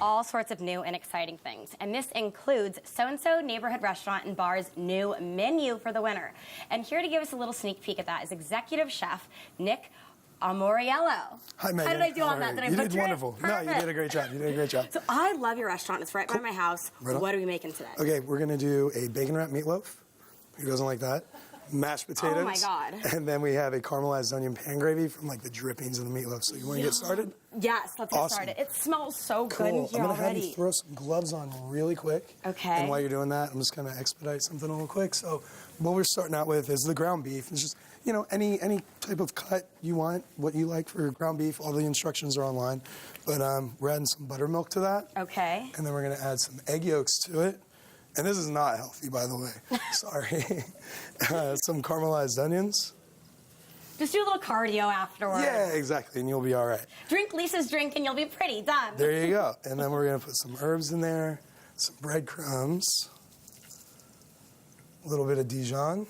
all sorts of new and exciting things. And this includes So-and-So Neighborhood Restaurant and Bar's new menu for the winter. And here to give us a little sneak peek at that is Executive Chef Nick Amoriello. Hi, Megan. How did I do on that? Did I You butcher did wonderful. it? No, you did a great job. You did a great job. So I love your restaurant. It's right by my house. Right on. What are we making today? Okay, we're going to do a bacon wrap meatloaf. Who doesn't like that? Mashed potatoes. Oh, my God. And then we have a caramelized onion pan gravy from like the drippings of the meatloaf. So you want to get started? Yes, let's get started. It smells so good in here I'm already. have you throw some gloves on really quick. Okay. And while you're doing that, I'm just going to expedite something a little quick. So what we're starting out with is the ground beef. It's just, you know, any type of cut you want, what you like for ground beef. All the instructions are online. But we're adding some buttermilk to that. Okay. And then we're going to add some egg yolks to it. And this is not healthy, by the way. Sorry. Some caramelized onions. Just do a little cardio afterwards. Yeah, exactly, and you'll be all right. Drink Lisa's drink and you'll be pretty. Done. There you go. And then we're going to put some herbs in there, some breadcrumbs, a little bit of Dijon,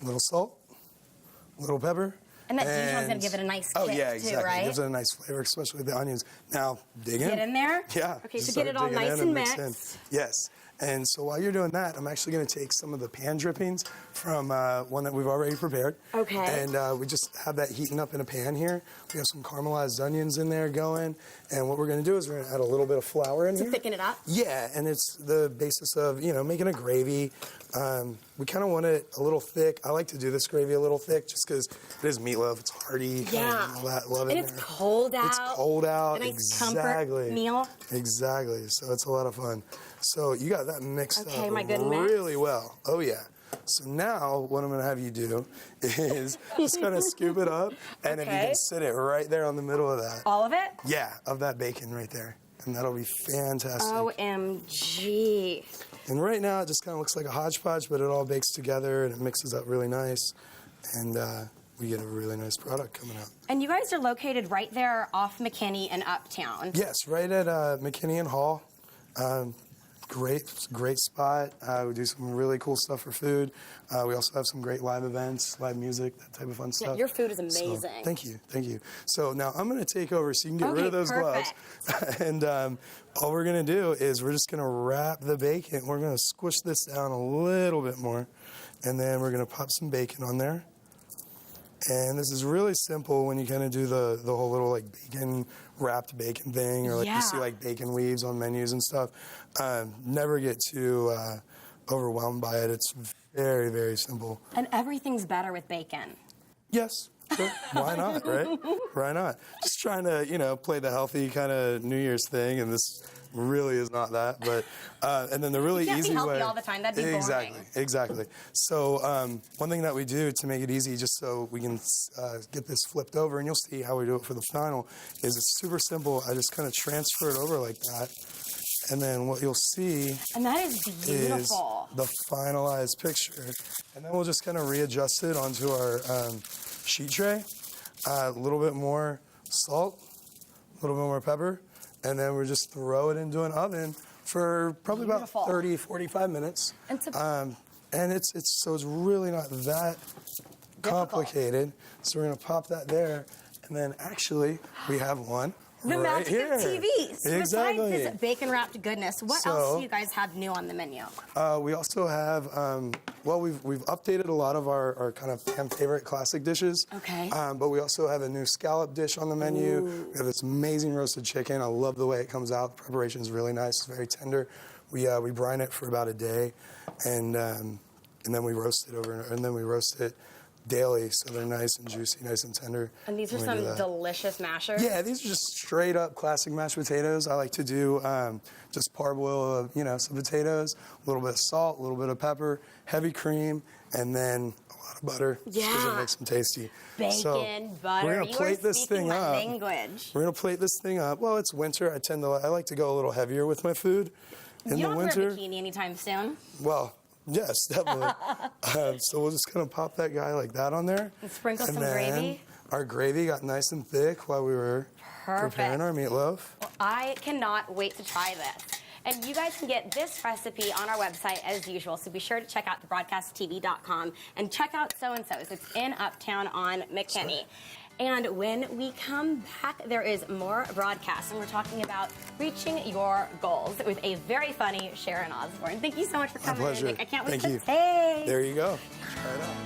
a little salt, a little pepper. And that Dijon's going to give it a nice kick, oh, yeah, exactly. too, right? It gives it a nice flavor, especially with the onions. Now, dig in. Get in there? Yeah. Okay, so get it all nice and mixed. Yes. And so while you're doing that, I'm actually going to take some of the pan drippings from one that we've already prepared. Okay. And we just have that heating up in a pan here. We have some caramelized onions in there going. And what we're going to do is we're going to add a little bit of flour in here. To thicken it up? Yeah, and it's the basis of, you know, making a gravy. We kind of want it a little thick. I like to do this gravy a little thick just because it is meatloaf. It's hearty. Yeah. All that. Love it. And it's cold out. It's cold out. A nice exactly. comfort meal. Exactly. So it's a lot of fun. So you got that mixed up my good mix. really well. Oh, yeah. So now what I'm going to have you do is just kind of scoop it up. And if you can sit it right there on the middle of that. All of it? Yeah, of that bacon right there. And that'll be fantastic. OMG. And right now it just kind of looks like a hodgepodge, but it all bakes together and it mixes up really nice. And we get a really nice product coming out. And you guys are located right there off McKinney and Uptown. Yes, right at McKinney and Hall. Great spot. We do some really cool stuff for food. We also have some great live events, live music, that type of fun stuff. Your food is amazing. So, thank you, thank you. So now I'm going to take over so you can get rid of those gloves. And all we're going to do is we're just going to wrap the bacon. We're going to squish this down a little bit more. And then we're going to pop some bacon on there. And this is really simple when you kind of do the whole little like bacon wrapped bacon thing, or like you see like bacon weaves on menus and stuff. Never get too overwhelmed by it. It's very, very simple. And everything's better with bacon. Yes. Sure. Why not, right? Why not? Just trying to, you know, play the healthy kind of New Year's thing, and this really is not that. But and then the really you can't easy be healthy way. all the time. That'd be boring. Exactly. So one thing that we do to make it easy, just so we can get this flipped over, and you'll see how we do it for the final, is it's super simple. I just kind of transfer it over like that. And then what you'll see and that is beautiful. Is the finalized picture. And then we'll just kind of readjust it onto our sheet tray. A little bit more salt, a little bit more pepper, and then we just throw it into an oven for probably about 30, 45 minutes. And it's really not that complicated. So we're gonna pop that there, and then actually we have one. The right magic here. of TV. So Exactly. besides this bacon-wrapped goodness, what else do you guys have new on the menu? We also have, well, we've updated a lot of our kind of fan favorite classic dishes. Okay. But we also have a new scallop dish on the menu. Ooh. We have this amazing roasted chicken. I love the way it comes out. The preparation is really nice. It's very tender. We brine it for about a day, and then we roast it daily, so they're nice and juicy, nice and tender. And these are some delicious mashers? Yeah, these are just straight up classic mashed potatoes. I like to do just parboil, some potatoes, a little bit of salt, a little bit of pepper, heavy cream, and then a lot of butter. Yeah. Because it makes them tasty. Bacon, butter. We're gonna plate this thing up. Language. We're gonna plate this thing up. Well, it's winter. I like to go a little heavier with my food in the winter. You don't wear a bikini anytime soon? Well, yes, definitely. So we'll just kind of pop that guy like that on there. And sprinkle some gravy. Our gravy got nice and thick while we were preparing our meatloaf. Well, I cannot wait to try this. And you guys can get this recipe on our website as usual, so be sure to check out thebroadcasttv.com and check out So-and-So's. It's in Uptown on McKinney. And when we come back, there is more broadcast, and we're talking about reaching your goals with a very funny Sharon Osbourne. Thank you so much for coming. My pleasure. I can't wait Thank to taste. There you go. Try it out.